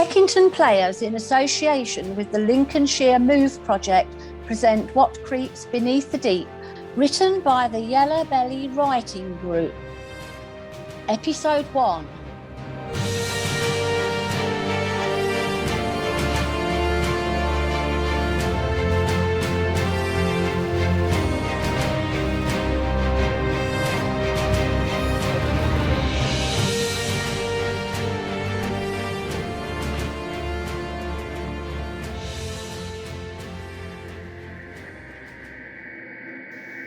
Heckington Players, in association with the Lincolnshire Move project, present What Creeps Beneath the Deep, written by the Yellow Belly Writing Group. Episode 1.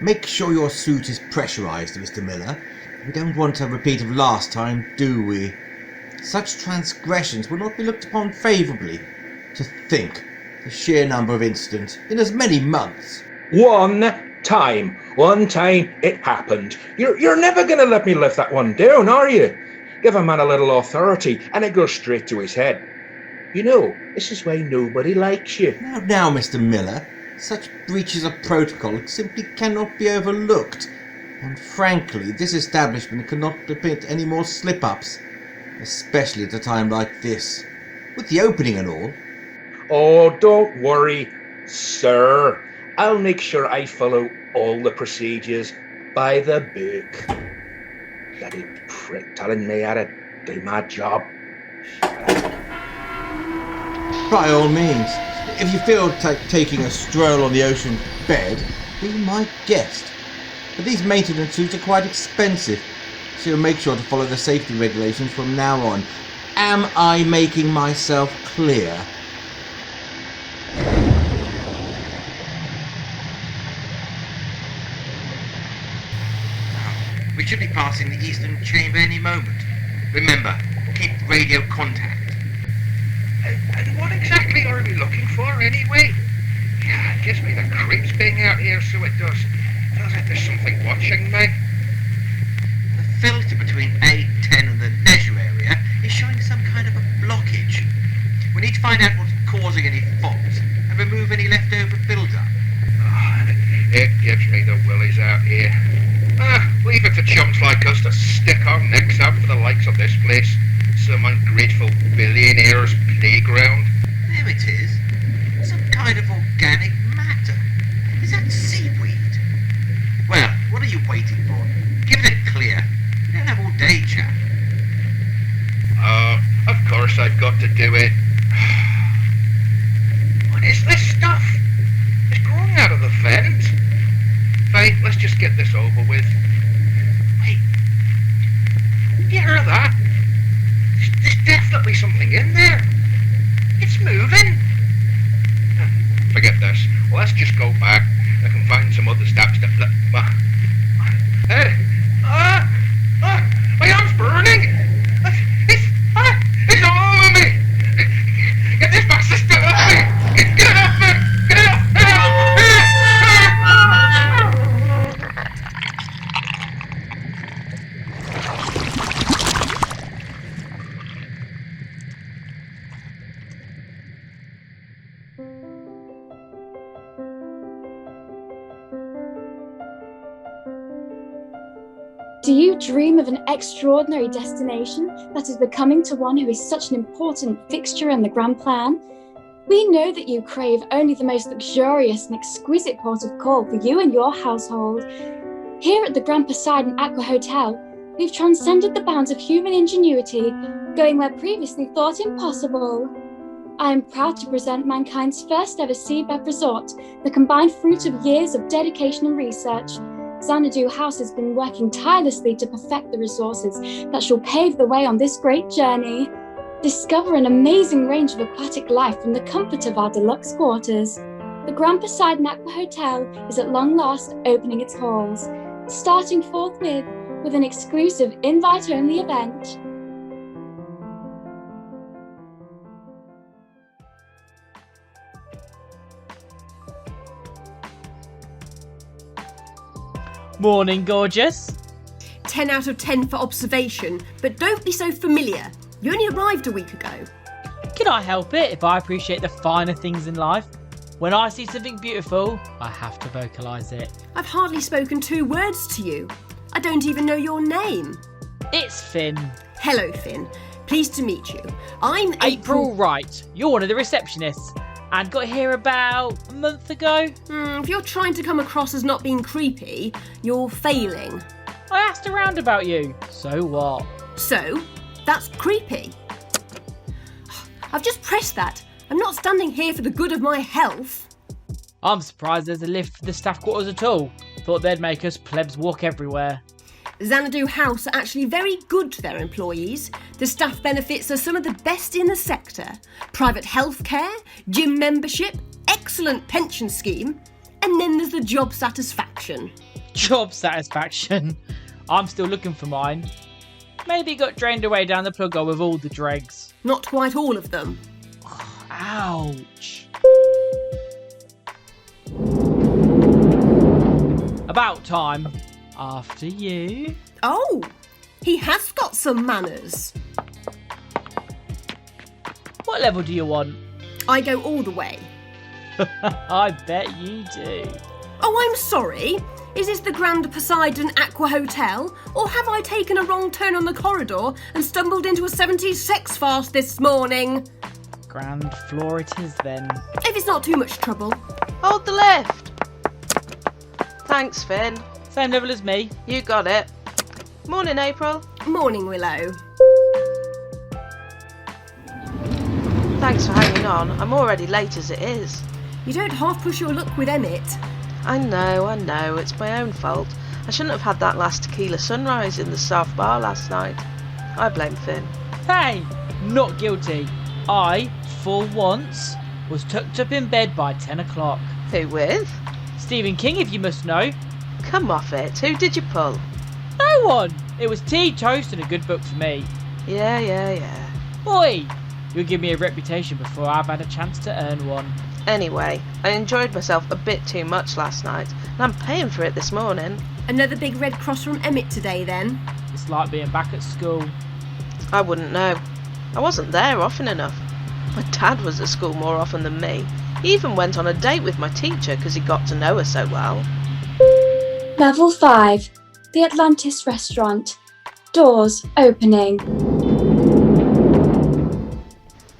Make sure your suit is pressurised, Mr. Miller. We don't want a repeat of last time, do we? Such transgressions will not be looked upon favourably. To think, the sheer number of incidents in as many months. One time it happened. You're never going to let me lift that one down, are you? Give a man a little authority and it goes straight to his head. You know, this is why nobody likes you. Now, Mr. Miller, such breaches of protocol simply cannot be overlooked. And frankly, this establishment cannot permit any more slip-ups, especially at a time like this, with the opening and all. Oh, don't worry, sir. I'll make sure I follow all the procedures by the book. Bloody prick telling me how to do my job. By all means, if you feel taking a stroll on the ocean bed, be my guest. But these maintenance suits are quite expensive, so make sure to follow the safety regulations from now on. Am I making myself clear? We should be passing the eastern chamber any moment. Remember, keep radio contact. And what exactly are we looking for, anyway? Yeah, it gives me the creeps being out here, so it does. Feels like there's something watching me. The filter between A10 and the leisure area is showing some kind of a blockage. We need to find out what's causing any faults and remove any leftover build-up. Oh, it gives me the willies out here. Leave it to chumps like us to stick our necks out for the likes of this place. Some ungrateful billionaire's playground. There it is. Some kind of organic matter. Is that seaweed? Well, what are you waiting for? Give it a clear. We don't have all day, chap. Of course I've got to do it. What is this stuff? It's growing out of the vent. Fine, let's just get this over with. Wait. You hear that? There's definitely something in there. It's moving. Forget this. Well, let's just go back. I can find some other steps that... my arm's burning. It's all over me. Get this bastard still off me. Get it off me. Get it off. Do you dream of an extraordinary destination that is becoming to one who is such an important fixture in the grand plan? We know that you crave only the most luxurious and exquisite port of call for you and your household. Here at the Grand Poseidon Aqua Hotel, we've transcended the bounds of human ingenuity, going where previously thought impossible. I am proud to present mankind's first ever seabed resort, the combined fruit of years of dedication and research. Xanadu House has been working tirelessly to perfect the resources that shall pave the way on this great journey. Discover an amazing range of aquatic life from the comfort of our deluxe quarters. The Grand Poseidon Aqua Hotel is at long last opening its halls, starting forthwith with an exclusive invite-only event. Morning, gorgeous. 10 out of 10 for observation, but don't be so familiar. You only arrived a week ago. Can I help it if I appreciate the finer things in life? When I see something beautiful, I have to vocalise it. I've hardly spoken 2 words to you. I don't even know your name. It's Finn. Hello, Finn. Pleased to meet you. I'm April Wright. You're one of the receptionists. And got here about a month ago. If you're trying to come across as not being creepy, you're failing. I asked around about you. So what? So, that's creepy. I've just pressed that. I'm not standing here for the good of my health. I'm surprised there's a lift for the staff quarters at all. Thought they'd make us plebs walk everywhere. Xanadu House are actually very good to their employees. The staff benefits are some of the best in the sector. Private healthcare, gym membership, excellent pension scheme, and then there's the job satisfaction. Job satisfaction? I'm still looking for mine. Maybe it got drained away down the plug hole with all the dregs. Not quite all of them. Ouch. About time. After you. Oh, he has got some manners. What level do you want? I go all the way. I bet you do. Oh, I'm sorry. Is this the Grand Poseidon Aqua Hotel? Or have I taken a wrong turn on the corridor and stumbled into a 70s sex farce this morning? Grand floor it is then. If it's not too much trouble. Hold the lift. Thanks, Finn. Same level as me. You got it. Morning, April. Morning, Willow. Thanks for hanging on. I'm already late as it is. You don't half push your luck with Emmett. I know. It's my own fault. I shouldn't have had that last tequila sunrise in the South Bar last night. I blame Finn. Hey, not guilty. I, for once, was tucked up in bed by 10 o'clock. Who with? Stephen King, if you must know. Come off it. Who did you pull? No one. It was tea, toast and a good book for me. Yeah. Oi, you'll give me a reputation before I've had a chance to earn one. Anyway, I enjoyed myself a bit too much last night, and I'm paying for it this morning. Another big red cross from Emmett today then. It's like being back at school. I wouldn't know. I wasn't there often enough. My dad was at school more often than me. He even went on a date with my teacher because he got to know her so well. Level 5, the Atlantis restaurant. Doors opening.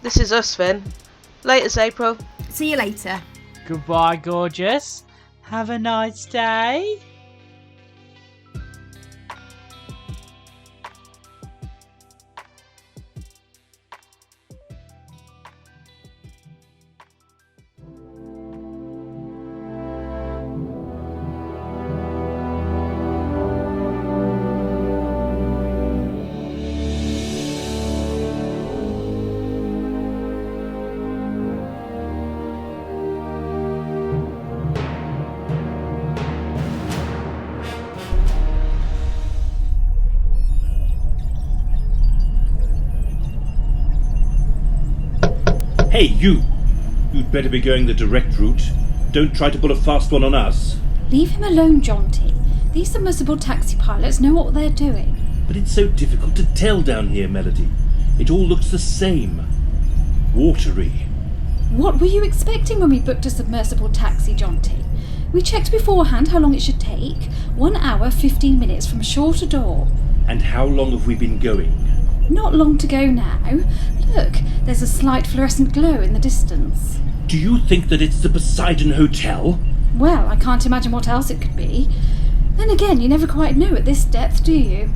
This is us, Finn. Laters, April. See you later. Goodbye, gorgeous. Have a nice day. Hey, you! You'd better be going the direct route. Don't try to pull a fast one on us. Leave him alone, Jonty. These submersible taxi pilots know what they're doing. But it's so difficult to tell down here, Melody. It all looks the same. Watery. What were you expecting when we booked a submersible taxi, Jonty? We checked beforehand how long it should take. 1 hour, 15 minutes from shore to door. And how long have we been going? Not long to go now. Look, there's a slight fluorescent glow in the distance. Do you think that it's the Poseidon Hotel? Well, I can't imagine what else it could be. Then again, you never quite know at this depth, do you?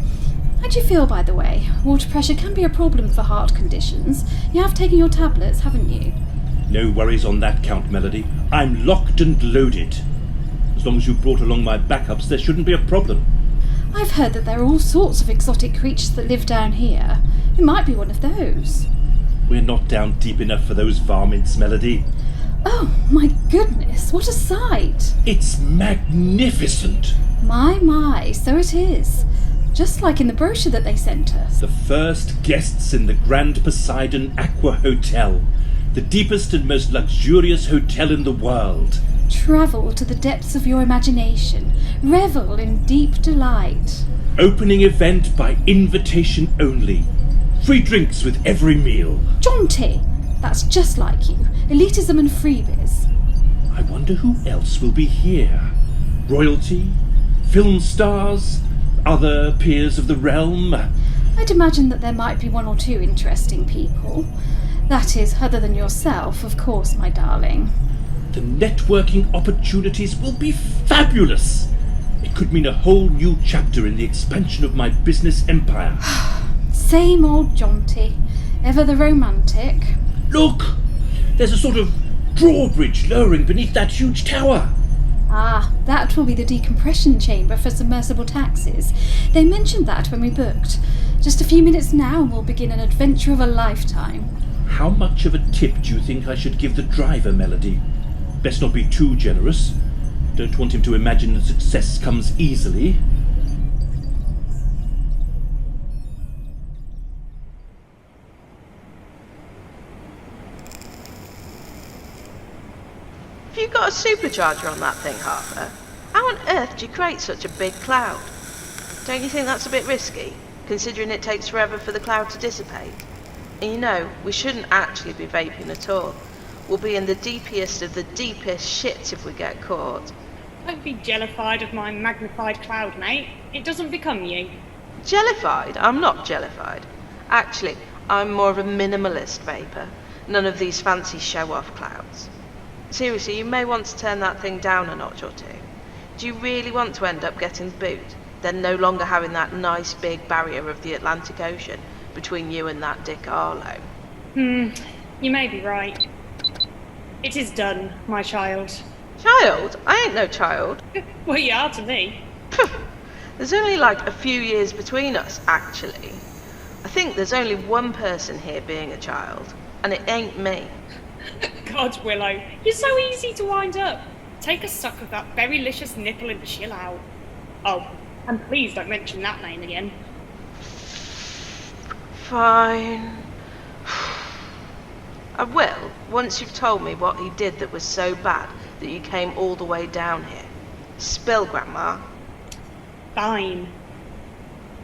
How do you feel, by the way? Water pressure can be a problem for heart conditions. You have taken your tablets, haven't you? No worries on that count, Melody. I'm locked and loaded. As long as you brought along my backups, there shouldn't be a problem. I've heard that there are all sorts of exotic creatures that live down here. It might be one of those. We're not down deep enough for those varmints, Melody. Oh, my goodness, what a sight! It's magnificent! My, so it is. Just like in the brochure that they sent us. The first guests in the Grand Poseidon Aqua Hotel, the deepest and most luxurious hotel in the world. Travel to the depths of your imagination. Revel in deep delight. Opening event by invitation only. Free drinks with every meal. Jonty, that's just like you. Elitism and freebies. I wonder who else will be here. Royalty? Film stars? Other peers of the realm? I'd imagine that there might be one or two interesting people. That is, other than yourself, of course, my darling. The networking opportunities will be fabulous. It could mean a whole new chapter in the expansion of my business empire. Same old jaunty. Ever the romantic. Look! There's a sort of drawbridge lowering beneath that huge tower. Ah, that will be the decompression chamber for submersible taxis. They mentioned that when we booked. Just a few minutes now and we'll begin an adventure of a lifetime. How much of a tip do you think I should give the driver, Melody? Best not be too generous. Don't want him to imagine that success comes easily. Have you got a supercharger on that thing, Harper? How on earth do you create such a big cloud? Don't you think that's a bit risky, considering it takes forever for the cloud to dissipate? And you know, we shouldn't actually be vaping at all. We'll be in the deepest of the deepest shits if we get caught. Don't be jellified of my magnified cloud, mate. It doesn't become you. Jellified? I'm not jellified. Actually, I'm more of a minimalist vapour. None of these fancy show-off clouds. Seriously, you may want to turn that thing down a notch or two. Do you really want to end up getting booed, then no longer having that nice big barrier of the Atlantic Ocean between you and that Dick Arlo? You may be right. It is done, my child. Child? I ain't no child. Well, you are to me. There's only like a few years between us, actually. I think there's only one person here being a child, and it ain't me. God, Willow, you're so easy to wind up. Take a suck of that very licious nipple and chill out. Oh, and please don't mention that name again. Fine. I will, once you've told me what he did that was so bad that you came all the way down here. Spill, Grandma. Fine.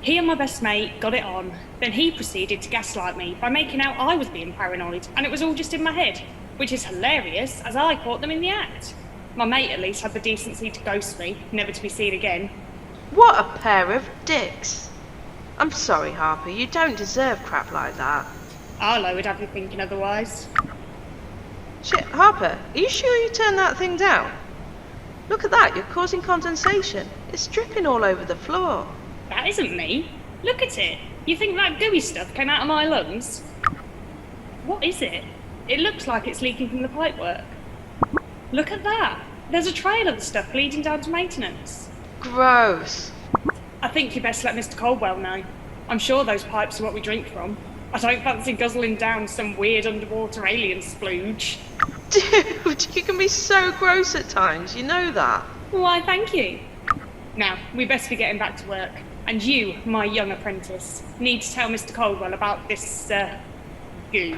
He and my best mate got it on. Then he proceeded to gaslight me by making out I was being paranoid, and it was all just in my head, which is hilarious, as I caught them in the act. My mate at least had the decency to ghost me, never to be seen again. What a pair of dicks. I'm sorry, Harper, you don't deserve crap like that. Arlo would have you thinking otherwise. Shit, Harper, are you sure you turned that thing down? Look at that, you're causing condensation. It's dripping all over the floor. That isn't me. Look at it. You think that gooey stuff came out of my lungs? What is it? It looks like it's leaking from the pipework. Look at that. There's a trail of the stuff leading down to maintenance. Gross. I think you best let Mr. Caldwell know. I'm sure those pipes are what we drink from. I don't fancy guzzling down some weird underwater alien splooge. Dude, you can be so gross at times, you know that. Why, thank you. Now, we best be getting back to work. And you, my young apprentice, need to tell Mr. Caldwell about this, goo.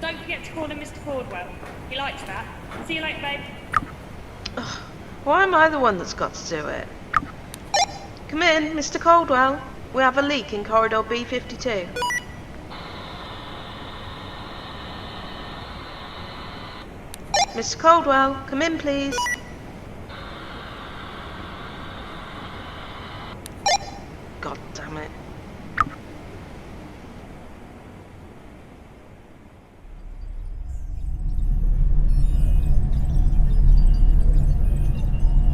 Don't forget to call him Mr. Caldwell. He likes that. See you later, babe. Ugh, why am I the one that's got to do it? Come in, Mr. Caldwell. We have a leak in corridor B52. Mr. Caldwell, come in, please. God damn it.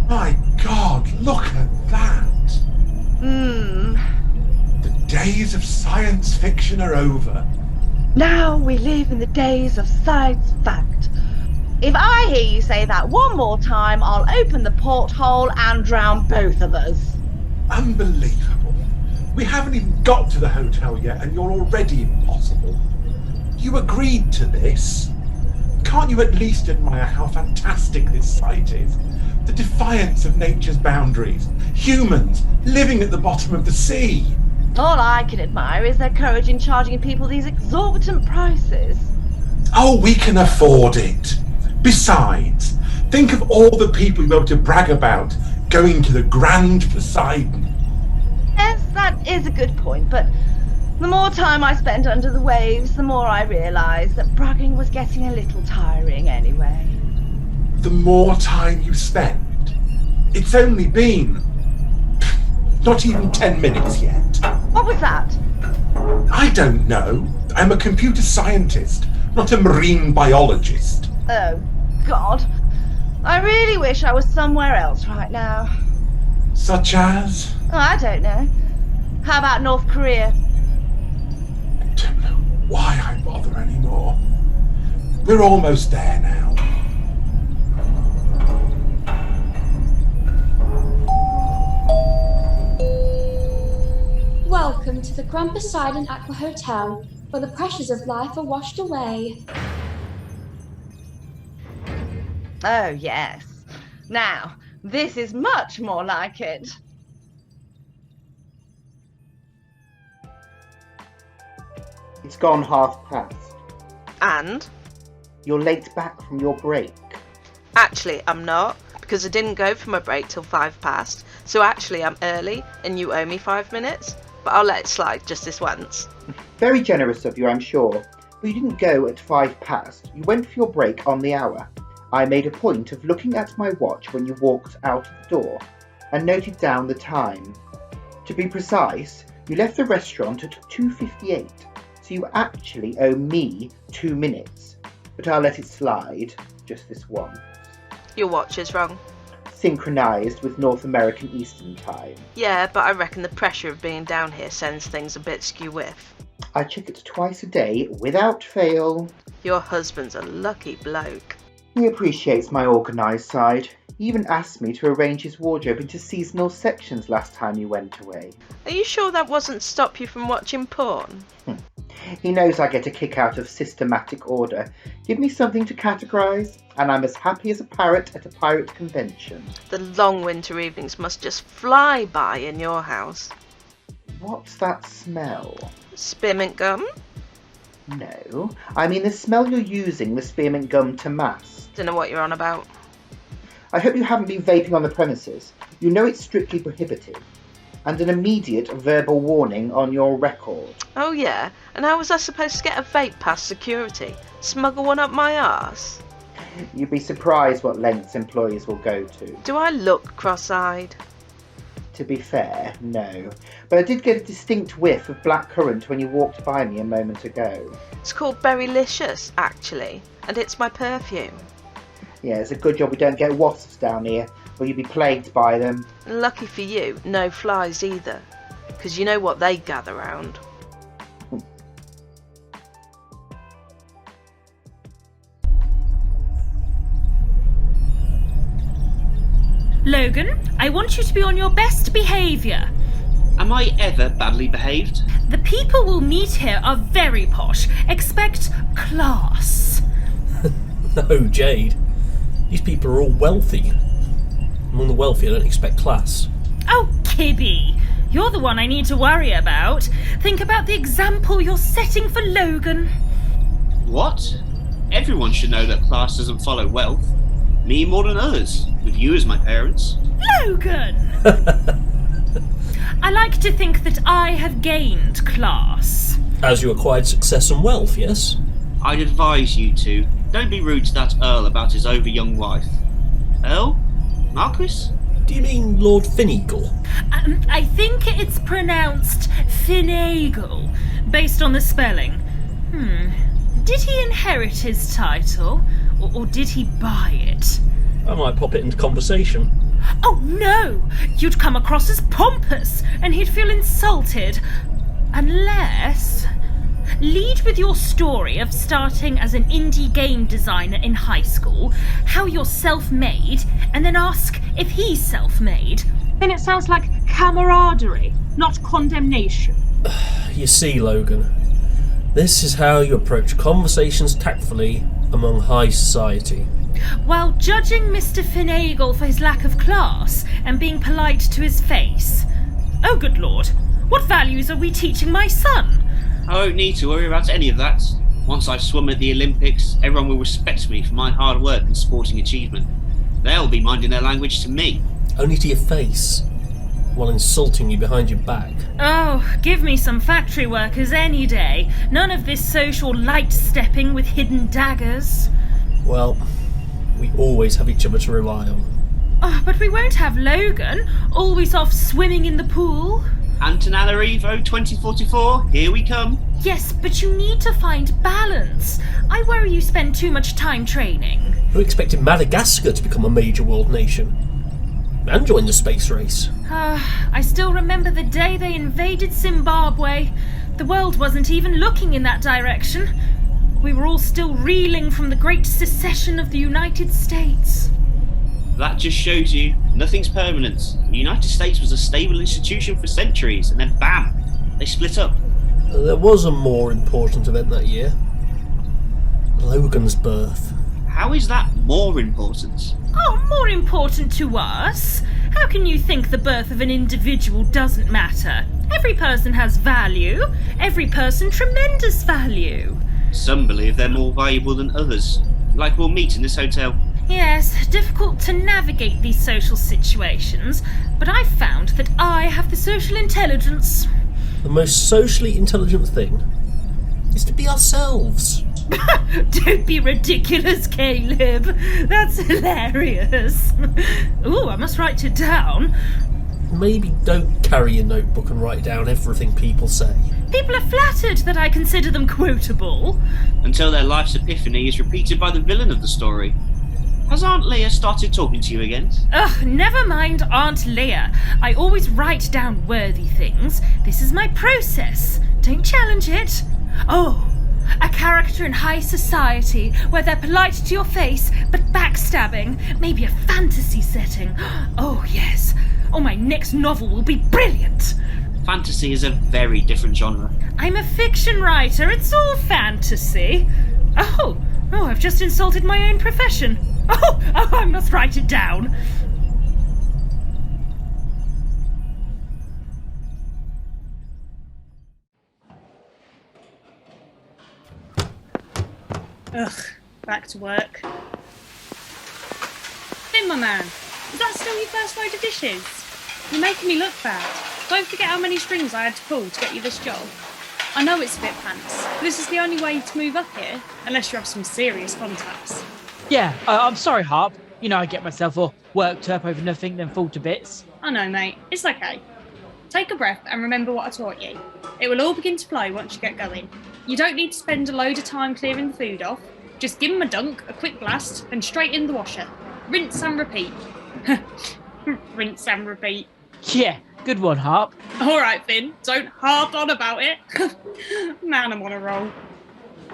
My God, look at that! The days of science fiction are over. Now we live in the days of science fact. If I hear you say that one more time, I'll open the porthole and drown both of us. Unbelievable. We haven't even got to the hotel yet and you're already impossible. You agreed to this. Can't you at least admire how fantastic this site is? The defiance of nature's boundaries. Humans living at the bottom of the sea. All I can admire is their courage in charging people these exorbitant prices. Oh, we can afford it. Besides, think of all the people you'll be able to brag about going to the Grand Poseidon. Yes, that is a good point, but the more time I spent under the waves, the more I realised that bragging was getting a little tiring anyway. The more time you spend. It's only been not even 10 minutes yet. What was that? I don't know. I'm a computer scientist, not a marine biologist. Oh, God. I really wish I was somewhere else right now. Such as? Oh, I don't know. How about North Korea? I don't know why I bother anymore. We're almost there now. Welcome to the Grand Poseidon Aqua Hotel, where the pressures of life are washed away. Oh, yes. Now, this is much more like it. It's gone past. And? You're late back from your break. Actually, I'm not, because I didn't go for my break till 5 past. So actually, I'm early, and you owe me 5 minutes. But I'll let it slide just this once. Very generous of you, I'm sure. But you didn't go at 5 past. You went for your break on the hour. I made a point of looking at my watch when you walked out of the door, and noted down the time. To be precise, you left the restaurant at 2:58. So you actually owe me 2 minutes, but I'll let it slide, just this once. Your watch is wrong. Synchronised with North American Eastern Time. Yeah, but I reckon the pressure of being down here sends things a bit skew-whiff. I check it twice a day, without fail. Your husband's a lucky bloke. He appreciates my organised side. He even asked me to arrange his wardrobe into seasonal sections last time you went away. Are you sure that wasn't stop you from watching porn? He knows I get a kick out of systematic order. Give me something to categorise, and I'm as happy as a parrot at a pirate convention. The long winter evenings must just fly by in your house. What's that smell? Spearmint gum? No, I mean the smell you're using the spearmint gum to mask. Don't know what you're on about. I hope you haven't been vaping on the premises. You know it's strictly prohibited. And an immediate verbal warning on your record. Oh yeah? And how was I supposed to get a vape past security? Smuggle one up my arse? You'd be surprised what lengths employees will go to. Do I look cross-eyed? To be fair, no. But I did get a distinct whiff of blackcurrant when you walked by me a moment ago. It's called Berrylicious, actually. And it's my perfume. Yeah, it's a good job we don't get wasps down here, or you'd be plagued by them. Lucky for you, no flies either. Because you know what they gather round. Logan, I want you to be on your best behaviour. Am I ever badly behaved? The people we'll meet here are very posh. Expect class. No, Jade. These people are all wealthy. Among the wealthy, I don't expect class. Oh, Kibby. You're the one I need to worry about. Think about the example you're setting for Logan. What? Everyone should know that class doesn't follow wealth. Me more than others, with you as my parents. Logan! I like to think that I have gained class. As you acquired success and wealth, yes? I'd advise you to. Don't be rude to that Earl about his over-young wife. Earl? Marcus? Do you mean Lord Finneagle? I think it's pronounced Finagle, based on the spelling. Did he inherit his title, or did he buy it? I might pop it into conversation. Oh no! You'd come across as pompous, and he'd feel insulted. Unless... Lead with your story of starting as an indie game designer in high school, how you're self-made, and then ask if he's self-made. Then it sounds like camaraderie, not condemnation. You see, Logan, this is how you approach conversations tactfully among high society. While judging Mr. Finagle for his lack of class and being polite to his face. Oh, good lord, what values are we teaching my son? I won't need to worry about any of that. Once I've swum at the Olympics, everyone will respect me for my hard work and sporting achievement. They'll be minding their language to me. Only to your face, while insulting you behind your back. Oh, give me some factory workers any day. None of this social light-stepping with hidden daggers. Well, we always have each other to rely on. Oh, but we won't have Logan, always off swimming in the pool. Antananarivo 2044, here we come. Yes, but you need to find balance. I worry you spend too much time training. Who expected Madagascar to become a major world nation? And join the space race? I still remember the day they invaded Zimbabwe. The world wasn't even looking in that direction. We were all still reeling from the great secession of the United States. That just shows you nothing's permanent. The United States was a stable institution for centuries, and then bam, they split up. There was a more important event that year. Logan's birth. How is that more important? Oh, more important to us? How can you think the birth of an individual doesn't matter? Every person has value. Every person tremendous value. Some believe they're more valuable than others, like we'll meet in this hotel. Yes, difficult to navigate these social situations, but I've found that I have the social intelligence. The most socially intelligent thing is to be ourselves. Don't be ridiculous, Caleb. That's hilarious. Ooh, I must write it down. Maybe don't carry a notebook and write down everything people say. People are flattered that I consider them quotable. Until their life's epiphany is repeated by the villain of the story. Has Aunt Leah started talking to you again? Ugh, never mind Aunt Leah. I always write down worthy things. This is my process. Don't challenge it. Oh, a character in high society where they're polite to your face but backstabbing. Maybe a fantasy setting. Oh, yes. Oh, my next novel will be brilliant. Fantasy is a very different genre. I'm a fiction writer. It's all fantasy. Oh, I've just insulted my own profession. Oh, I must write it down. Ugh, back to work. Hey, my man, is that still your first load of dishes? You're making me look bad. Don't forget how many strings I had to pull to get you this job. I know it's a bit pants, but this is the only way to move up here, unless you have some serious contacts. Yeah, I'm sorry, Harp. You know I get myself all worked up over nothing, then fall to bits. I know, mate. It's okay. Take a breath and remember what I taught you. It will all begin to flow once you get going. You don't need to spend a load of time clearing the food off. Just give them a dunk, a quick blast, then straight in the washer. Rinse and repeat. Rinse and repeat. Yeah, good one, Harp. All right, Finn. Don't harp on about it. Man, I'm on a roll.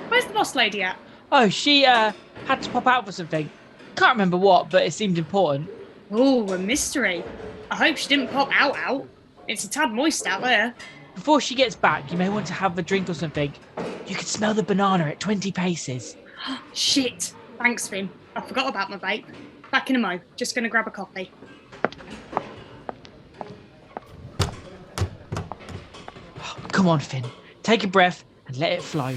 Where's the boss lady at? Oh, she had to pop out for something. Can't remember what, but it seemed important. Oh, a mystery. I hope she didn't pop out. It's a tad moist out there. Before she gets back, you may want to have a drink or something. You can smell the banana at 20 paces. Shit. Thanks, Finn. I forgot about my vape. Back in a mo. Just going to grab a coffee. Come on, Finn. Take a breath and let it flow.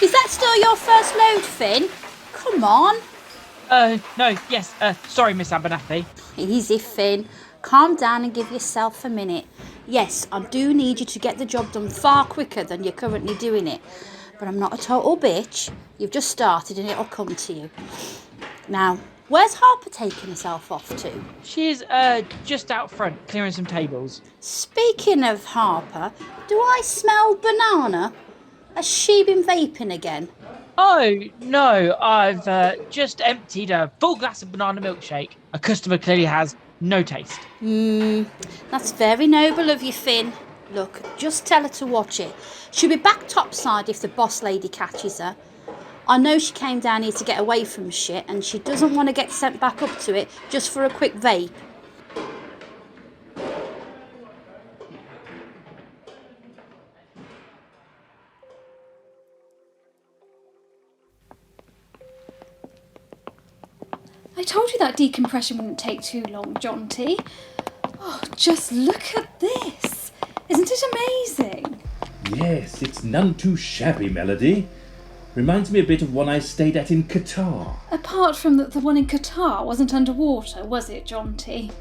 Is that still your first load, Finn? Come on. No, yes. Sorry, Miss Abernathy. Easy, Finn. Calm down and give yourself a minute. Yes, I do need you to get the job done far quicker than you're currently doing it. But I'm not a total bitch. You've just started and it'll come to you. Now, where's Harper taking herself off to? She's just out front, clearing some tables. Speaking of Harper, do I smell banana? Has she been vaping again? Oh, no, I've just emptied a full glass of banana milkshake. A customer clearly has no taste. That's very noble of you, Finn. Look, just tell her to watch it. She'll be back topside if the boss lady catches her. I know she came down here to get away from shit and she doesn't want to get sent back up to it just for a quick vape. I told you that decompression wouldn't take too long, Jonty. Oh, just look at this. Isn't it amazing? Yes, it's none too shabby, Melody. Reminds me a bit of one I stayed at in Qatar. Apart from that the one in Qatar wasn't underwater, was it, Jonty?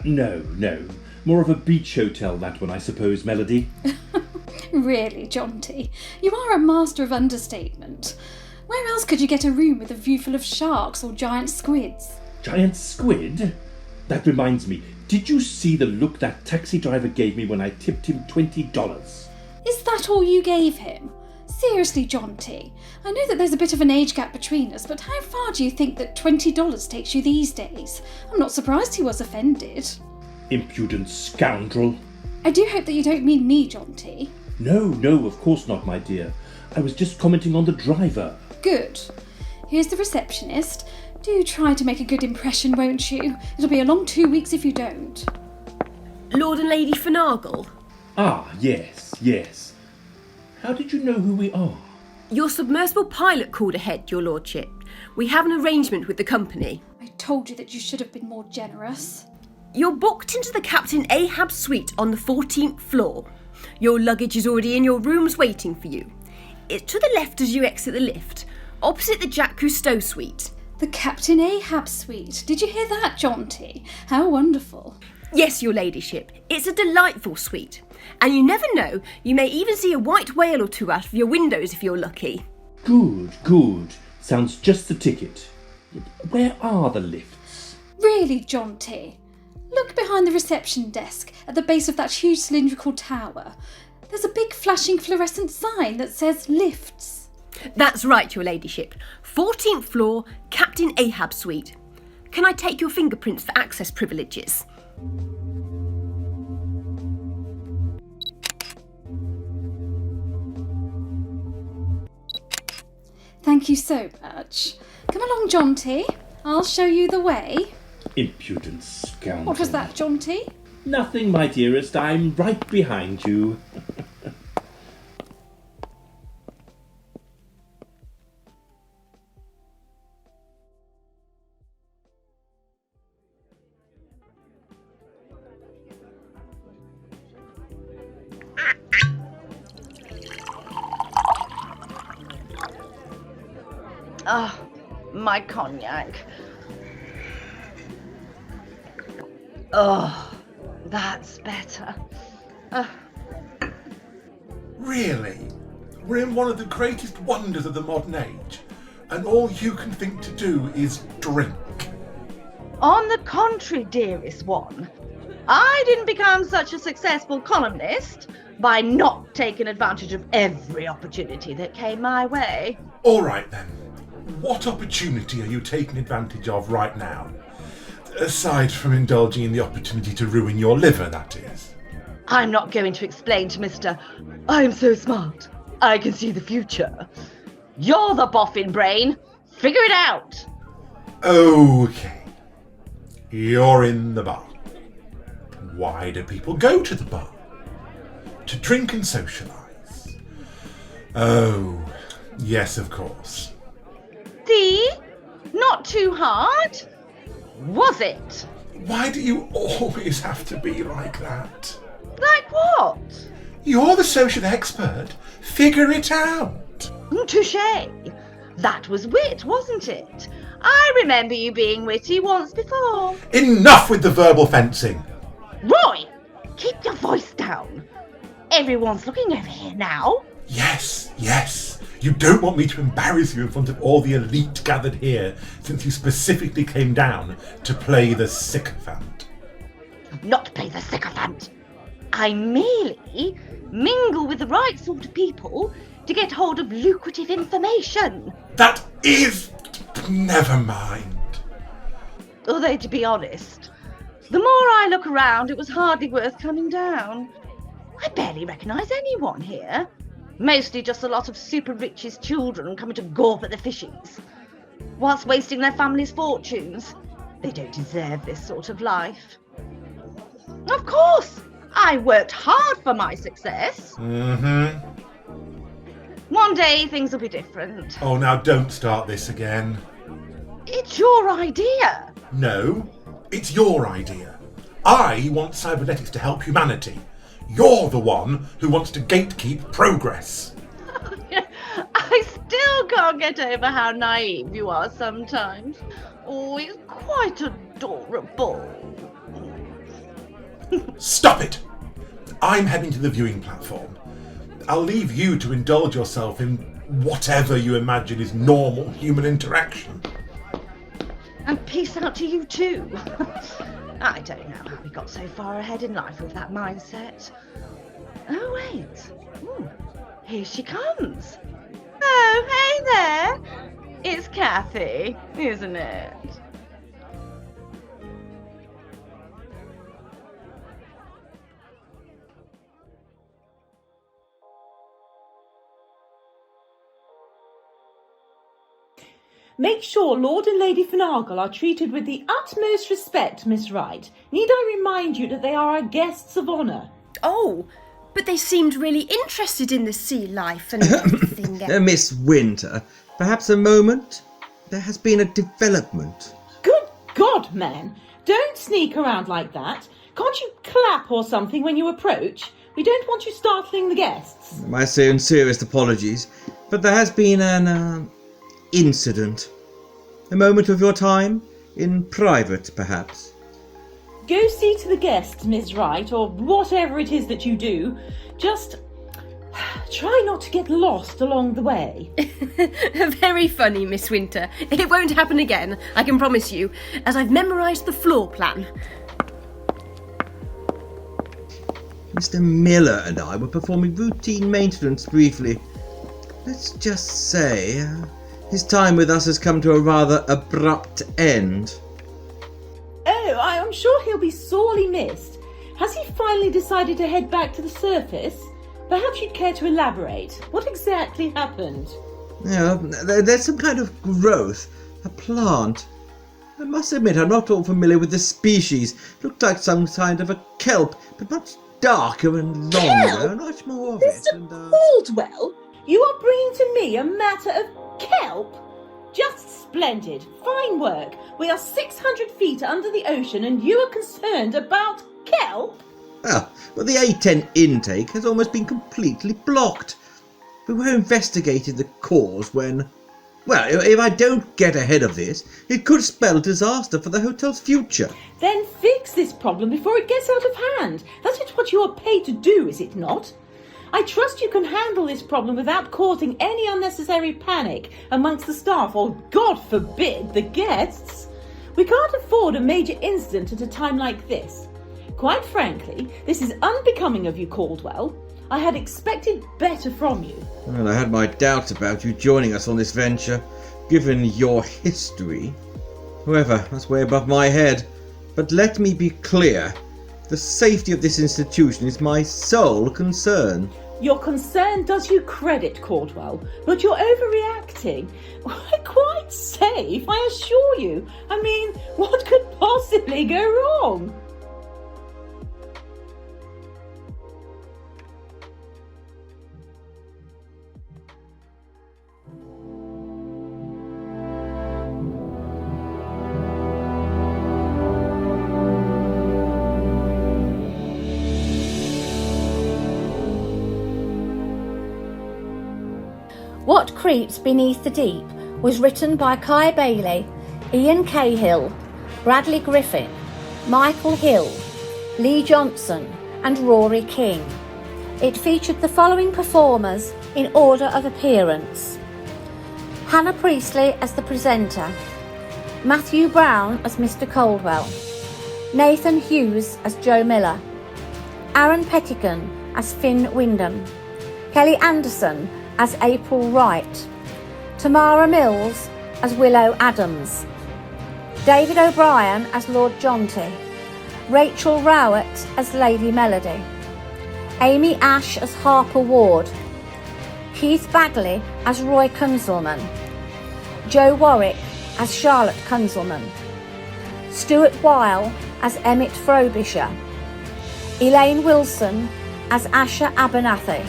No. More of a beach hotel, that one, I suppose, Melody. Really, Jonty, you are a master of understatement. Where else could you get a room with a view full of sharks or giant squids? Giant squid? That reminds me, did you see the look that taxi driver gave me when I tipped him $20? Is that all you gave him? Seriously, John T. I know that there's a bit of an age gap between us, but how far do you think that $20 takes you these days? I'm not surprised he was offended. Impudent scoundrel. I do hope that you don't mean me, John T. No, of course not, my dear. I was just commenting on the driver. Good. Here's the receptionist. Do try to make a good impression, won't you? It'll be a long 2 weeks if you don't. Lord and Lady Finagle. Ah, yes. How did you know who we are? Your submersible pilot called ahead, your lordship. We have an arrangement with the company. I told you that you should have been more generous. You're booked into the Captain Ahab suite on the 14th floor. Your luggage is already in your rooms waiting for you. It's to the left as you exit the lift, opposite the Jacques Cousteau suite. The Captain Ahab suite. Did you hear that, John T? How wonderful. Yes, your ladyship. It's a delightful suite. And you never know, you may even see a white whale or two out of your windows if you're lucky. Good. Sounds just the ticket. Where are the lifts? Really, John T? Look behind the reception desk at the base of that huge cylindrical tower. There's a big flashing fluorescent sign that says lifts. That's right, your ladyship. 14th floor, Captain Ahab suite. Can I take your fingerprints for access privileges? Thank you so much. Come along, John T. I'll show you the way. Impudent scoundrel. What was that, John T? Nothing, my dearest. I'm right behind you. Ah, my cognac. Oh, that's better. Really? We're in one of the greatest wonders of the modern age, and all you can think to do is drink. On the contrary, dearest one, I didn't become such a successful columnist by not taking advantage of every opportunity that came my way. All right then. What opportunity are you taking advantage of right now? Aside from indulging in the opportunity to ruin your liver, that is. I'm not going to explain to Mr. I'm so smart, I can see the future. You're the boffin brain. Figure it out. Okay. You're in the bar. Why do people go to the bar? To drink and socialise. Oh, yes, of course. See? Not too hard. Was it? Why do you always have to be like that? Like what? You're the social expert. Figure it out. Touché. That was wit, wasn't it? I remember you being witty once before. Enough with the verbal fencing. Roy, keep your voice down. Everyone's looking over here now. Yes. You don't want me to embarrass you in front of all the elite gathered here, since you specifically came down to play the sycophant. Not play the sycophant. I merely mingle with the right sort of people to get hold of lucrative information. That is... Never mind. Although, to be honest, the more I look around, it was hardly worth coming down. I barely recognise anyone here. Mostly just a lot of super rich's children coming to gawp at the fishies, whilst wasting their families' fortunes. They don't deserve this sort of life. Of course, I worked hard for my success. Mm-hmm. One day things will be different. Oh, now don't start this again. It's your idea. No, it's your idea. I want cybernetics to help humanity. You're the one who wants to gatekeep progress. I still can't get over how naive you are sometimes. Oh, it's quite adorable. Stop it! I'm heading to the viewing platform. I'll leave you to indulge yourself in whatever you imagine is normal human interaction. And peace out to you too. I don't know how we got so far ahead in life with that mindset. Oh wait, here she comes. Oh, hey there. It's Kathy, isn't it? Make sure Lord and Lady Finargle are treated with the utmost respect, Miss Wright. Need I remind you that they are our guests of honour? Oh, but they seemed really interested in the sea life and everything. Miss Winter, perhaps a moment? There has been a development. Good God, man! Don't sneak around like that. Can't you clap or something when you approach? We don't want you startling the guests. My sincerest apologies, but there has been an incident. A moment of your time? In private, perhaps? Go see to the guests, Miss Wright, or whatever it is that you do. Just try not to get lost along the way. Very funny, Miss Winter. It won't happen again, I can promise you, as I've memorised the floor plan. Mr. Miller and I were performing routine maintenance briefly. Let's just say, his time with us has come to a rather abrupt end. Oh, I'm sure he'll be sorely missed. Has he finally decided to head back to the surface? Perhaps you'd care to elaborate. What exactly happened? There's some kind of growth. A plant. I must admit I'm not all familiar with the species. Looked like some kind of a kelp, but much darker and longer. Much more of it. Caldwell, you are bringing to me a matter of kelp? Just splendid. Fine work. We are 600 feet under the ocean and you are concerned about kelp? Well, the A10 intake has almost been completely blocked. We were investigating the cause when... Well, if I don't get ahead of this, it could spell disaster for the hotel's future. Then fix this problem before it gets out of hand. That is what you are paid to do, is it not? I trust you can handle this problem without causing any unnecessary panic amongst the staff or, God forbid, the guests. We can't afford a major incident at a time like this. Quite frankly, this is unbecoming of you, Caldwell. I had expected better from you. Well, I had my doubts about you joining us on this venture, given your history. However, that's way above my head. But let me be clear. The safety of this institution is my sole concern. Your concern does you credit, Caldwell, but you're overreacting. We're quite safe, I assure you. I mean, what could possibly go wrong? What Creeps Beneath the Deep was written by Kai Bailey, Ian Cahill, Bradley Griffin, Michael Hill, Lee Johnson and Rory King. It featured the following performers in order of appearance: Hannah Priestley as the presenter, Matthew Brown as Mr. Caldwell, Nathan Hughes as Joe Miller, Aaron Pettigan as Finn Wyndham, Kelly Anderson as April Wright, Tamara Mills as Willow Adams, David O'Brien as Lord Jonty, Rachel Rowett as Lady Melody, Amy Ash as Harper Ward, Keith Bagley as Roy Kunzelman, Joe Warwick as Charlotte Kunzelman, Stuart Weil as Emmett Frobisher, Elaine Wilson as Asha Abernathy,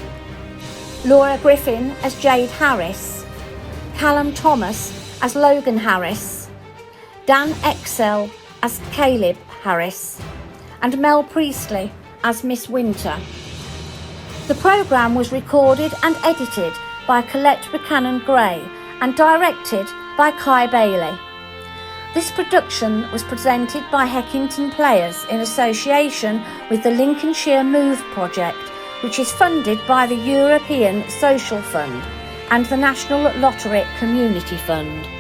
Laura Griffin as Jade Harris, Callum Thomas as Logan Harris, Dan Excel as Caleb Harris, and Mel Priestley as Miss Winter. The programme was recorded and edited by Colette Buchanan Gray and directed by Kai Bailey. This production was presented by Heckingotn Players in association with the Lincolnshire Move project, which is funded by the European Social Fund and the National Lottery Community Fund.